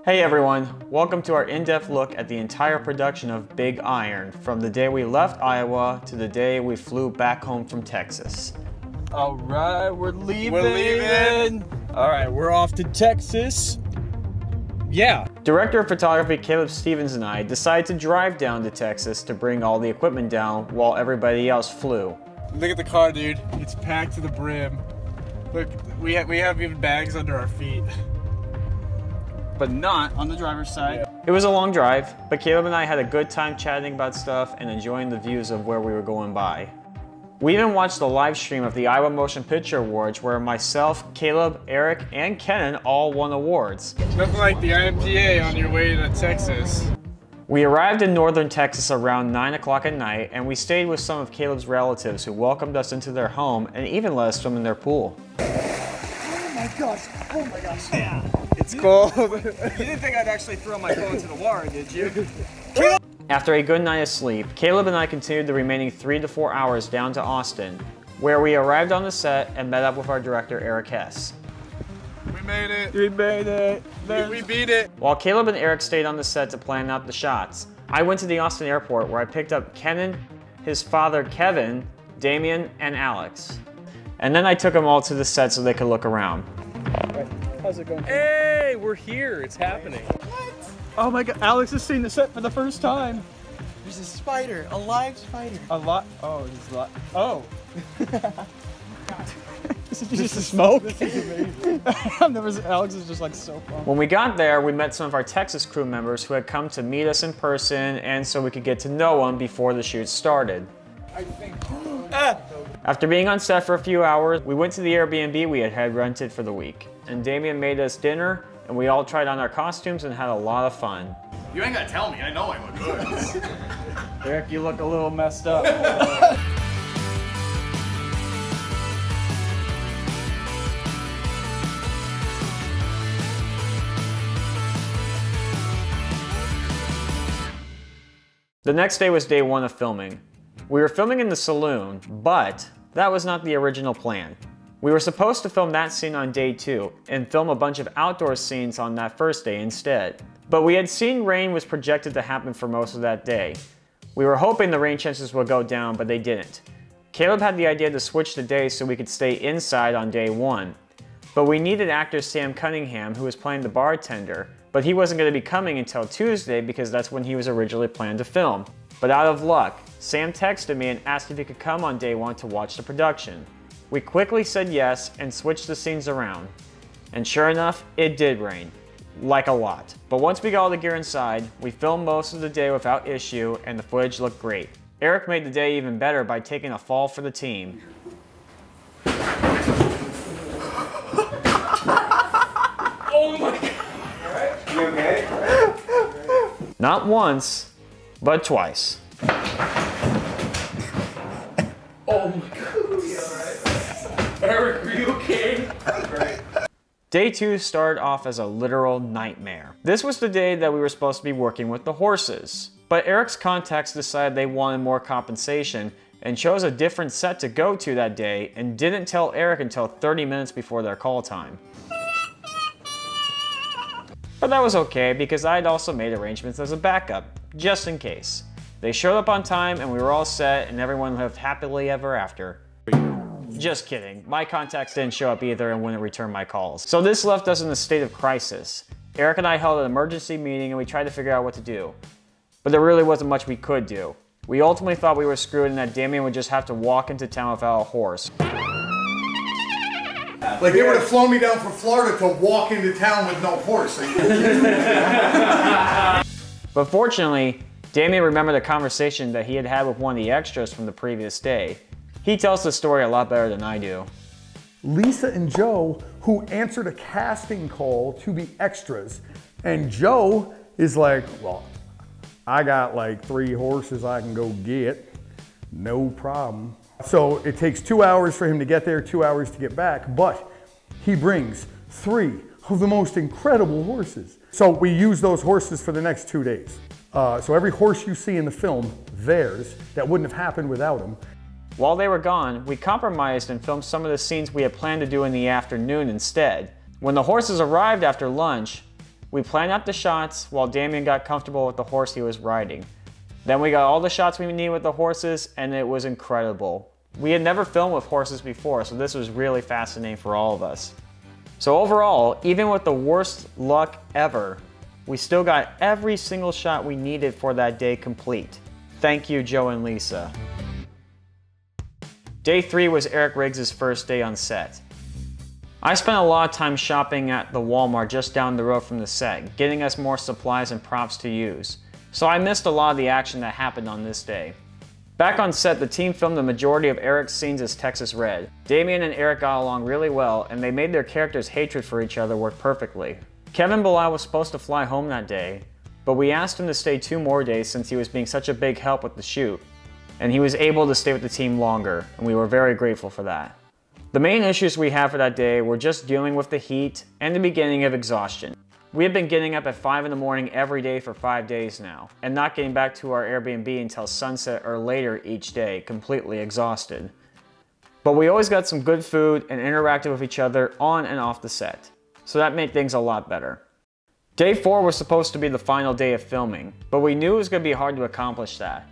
Hey everyone, welcome to our in-depth look at the entire production of Big Iron, from the day we left Iowa to the day we flew back home from Texas. All right, we're leaving. All right, we're off to Texas. Yeah. Director of photography Caleb Stevens and I decided to drive down to Texas to bring all the equipment down while everybody else flew. Look at the car, dude. It's packed to the brim. Look, we have even bags under our feet. But not on the driver's side. It was a long drive, but Caleb and I had a good time chatting about stuff and enjoying the views of where we were going by. We even watched the live stream of the Iowa Motion Picture Awards where myself, Caleb, Eric, and Kenan all won awards. Nothing like the IMDA on your way to Texas. We arrived in northern Texas around 9 o'clock at night, and we stayed with some of Caleb's relatives who welcomed us into their home and even let us swim in their pool. Oh my gosh, yeah. It's cold. You didn't think I'd actually throw my phone into the water, did you? After a good night of sleep, Caleb and I continued the remaining 3 to 4 hours down to Austin, where we arrived on the set and met up with our director, Eric Hess. We made it. We made it. We beat it. While Caleb and Eric stayed on the set to plan out the shots, I went to the Austin airport where I picked up Kenan, his father Kevin, Damien, and Alex. And then I took them all to the set so they could look around. How's it going? Hey, we're here. It's happening. What? Oh my god, Alex has seen the set for the first time. There's a spider, a live spider. A lot. Oh, there's a lot. Oh. Is it just a smoke? This is amazing. I've never seen, Alex is just like so fun. When we got there, we met some of our Texas crew members who had come to meet us in person and so we could get to know them before the shoot started. I think. After being on set for a few hours, we went to the Airbnb we had rented for the week. And Damien made us dinner, and we all tried on our costumes and had a lot of fun. You ain't gotta tell me. I know I look good. Eric, you look a little messed up. The next day was day 1 of filming. We were filming in the saloon, but that was not the original plan. We were supposed to film that scene on day 2 and film a bunch of outdoor scenes on that first day instead. But we had seen rain was projected to happen for most of that day. We were hoping the rain chances would go down, but they didn't. Caleb had the idea to switch the days so we could stay inside on day 1. But we needed actor Sam Cunningham, who was playing the bartender, but he wasn't going to be coming until Tuesday because that's when he was originally planned to film. But out of luck, Sam texted me and asked if he could come on day 1 to watch the production. We quickly said yes and switched the scenes around. And sure enough, it did rain. Like a lot. But once we got all the gear inside, we filmed most of the day without issue and the footage looked great. Eric made the day even better by taking a fall for the team. Oh my god. Alright, you okay? Not once, but twice. Oh my god. Eric, are you okay? Right. Day 2 started off as a literal nightmare. This was the day that we were supposed to be working with the horses. But Eric's contacts decided they wanted more compensation and chose a different set to go to that day and didn't tell Eric until 30 minutes before their call time. But that was okay because I'd also made arrangements as a backup, just in case. They showed up on time and we were all set and everyone lived happily ever after. Just kidding, my contacts didn't show up either and wouldn't return my calls. So this left us in a state of crisis. Eric and I held an emergency meeting and we tried to figure out what to do. But there really wasn't much we could do. We ultimately thought we were screwed and that Damien would just have to walk into town without a horse. Like they would have flown me down from Florida to walk into town with no horse. But fortunately, Damien remembered a conversation that he had had with one of the extras from the previous day. He tells the story a lot better than I do. Lisa and Joe, who answered a casting call to be extras, and Joe is like, well, I got like 3 horses I can go get, no problem. So it takes 2 hours for him to get there, 2 hours to get back, but he brings 3 of the most incredible horses. So we use those horses for the next 2 days. So every horse you see in the film, theirs, that wouldn't have happened without him. While they were gone, we compromised and filmed some of the scenes we had planned to do in the afternoon instead. When the horses arrived after lunch, We planned out the shots while Damien got comfortable with the horse he was riding. Then we got all the shots we needed with the horses, and it was incredible. We had never filmed with horses before, so this was really fascinating for all of us. So overall, even with the worst luck ever, we still got every single shot we needed for that day complete. Thank you, Joe and Lisa. Day 3 was Eric Riggs' first day on set. I spent a lot of time shopping at the Walmart just down the road from the set, getting us more supplies and props to use. So I missed a lot of the action that happened on this day. Back on set, the team filmed the majority of Eric's scenes as Texas Red. Damien and Eric got along really well, and they made their characters' hatred for each other work perfectly. Kevin Bilal was supposed to fly home that day, but we asked him to stay 2 more days since he was being such a big help with the shoot, and he was able to stay with the team longer, and we were very grateful for that. The main issues we had for that day were just dealing with the heat and the beginning of exhaustion. We had been getting up at 5 in the morning every day for 5 days now, and not getting back to our Airbnb until sunset or later each day, completely exhausted. But we always got some good food and interacted with each other on and off the set, so that made things a lot better. Day 4 was supposed to be the final day of filming, but we knew it was going to be hard to accomplish that.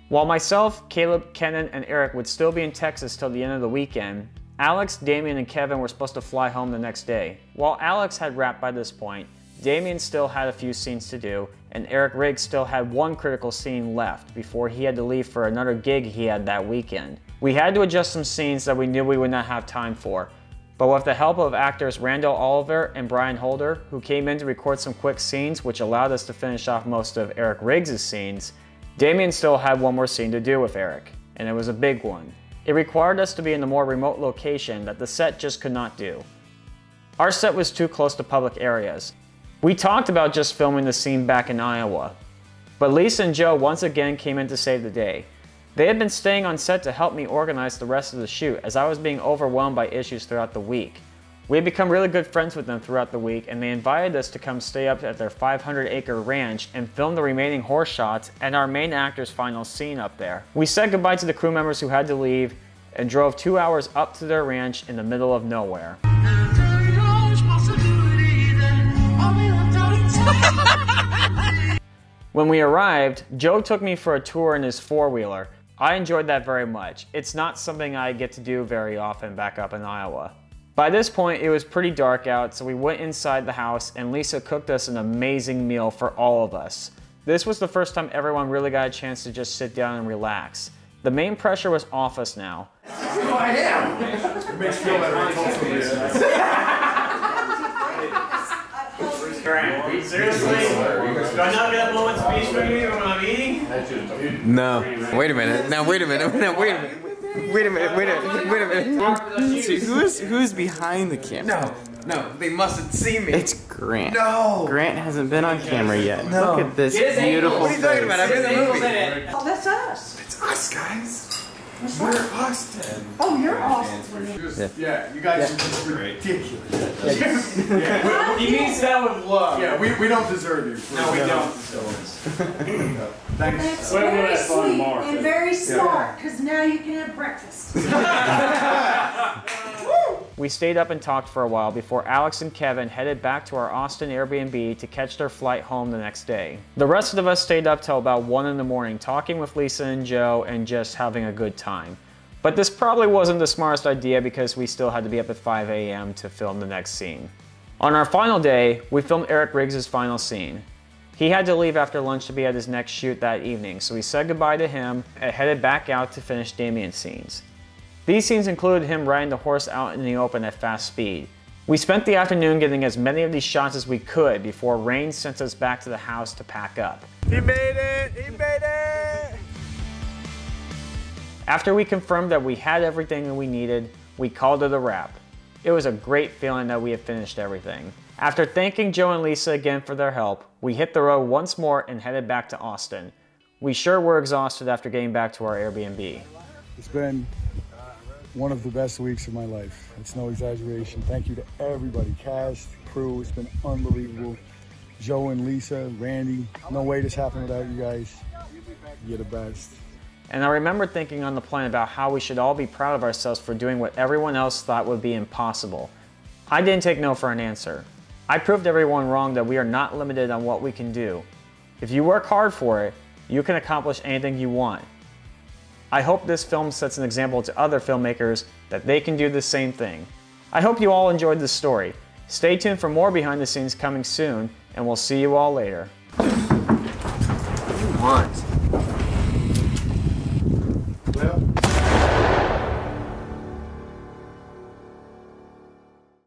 While myself, Caleb, Kenan, and Eric would still be in Texas till the end of the weekend, Alex, Damien, and Kevin were supposed to fly home the next day. While Alex had wrapped by this point, Damien still had a few scenes to do, and Eric Riggs still had one critical scene left before he had to leave for another gig he had that weekend. We had to adjust some scenes that we knew we would not have time for, but with the help of actors Randall Oliver and Brian Holder, who came in to record some quick scenes which allowed us to finish off most of Eric Riggs' scenes, Damien still had one more scene to do with Eric, and it was a big one. It required us to be in a more remote location that the set just could not do. Our set was too close to public areas. We talked about just filming the scene back in Iowa, but Lisa and Joe once again came in to save the day. They had been staying on set to help me organize the rest of the shoot as I was being overwhelmed by issues throughout the week. We had become really good friends with them throughout the week, and they invited us to come stay up at their 500-acre ranch and film the remaining horse shots and our main actor's final scene up there. We said goodbye to the crew members who had to leave and drove 2 hours up to their ranch in the middle of nowhere. When we arrived, Joe took me for a tour in his four-wheeler. I enjoyed that very much. It's not something I get to do very often back up in Iowa. By this point, it was pretty dark out, so we went inside the house and Lisa cooked us an amazing meal for all of us. This was the first time everyone really got a chance to just sit down and relax. The main pressure was off us now. Oh, I am. It makes me feel better. Seriously? Do I not get a moment's speech from you when I'm eating? No. Wait a minute. Now wait a minute. Now wait a minute. Wait a minute. See, who's behind the camera? No, they mustn't see me. It's Grant. No! Grant hasn't been on camera yet. No. Look at this Get his beautiful ankles. What are you talking about? I'm in the movie. Oh, that's us. It's us, guys. We're Austin. Oh, you're Austin. Yeah, you guys are just ridiculous. He means that with love. Yeah, we don't deserve you. No, we don't. Thanks. That's very sweet and very smart, because now you can have breakfast. We stayed up and talked for a while before Alex and Kevin headed back to our Austin Airbnb to catch their flight home the next day. The rest of us stayed up till about 1 in the morning talking with Lisa and Joe and just having a good time. But this probably wasn't the smartest idea because we still had to be up at 5 a.m. to film the next scene. On our final day, we filmed Eric Riggs' final scene. He had to leave after lunch to be at his next shoot that evening, so we said goodbye to him and headed back out to finish Damien's scenes. These scenes included him riding the horse out in the open at fast speed. We spent the afternoon getting as many of these shots as we could before rain sent us back to the house to pack up. He made it! He made it! After we confirmed that we had everything that we needed, we called it a wrap. It was a great feeling that we had finished everything. After thanking Joe and Lisa again for their help, we hit the road once more and headed back to Austin. We sure were exhausted after getting back to our Airbnb. It's been one of the best weeks of my life. It's no exaggeration. Thank you to everybody, cast, crew. It's been unbelievable. Joe and Lisa, Randy. No way this happened without you guys. You're the best. And I remember thinking on the plane about how we should all be proud of ourselves for doing what everyone else thought would be impossible. I didn't take no for an answer. I proved everyone wrong that we are not limited on what we can do. If you work hard for it, you can accomplish anything you want. I hope this film sets an example to other filmmakers that they can do the same thing. I hope you all enjoyed this story. Stay tuned for more behind the scenes coming soon, and we'll see you all later. What?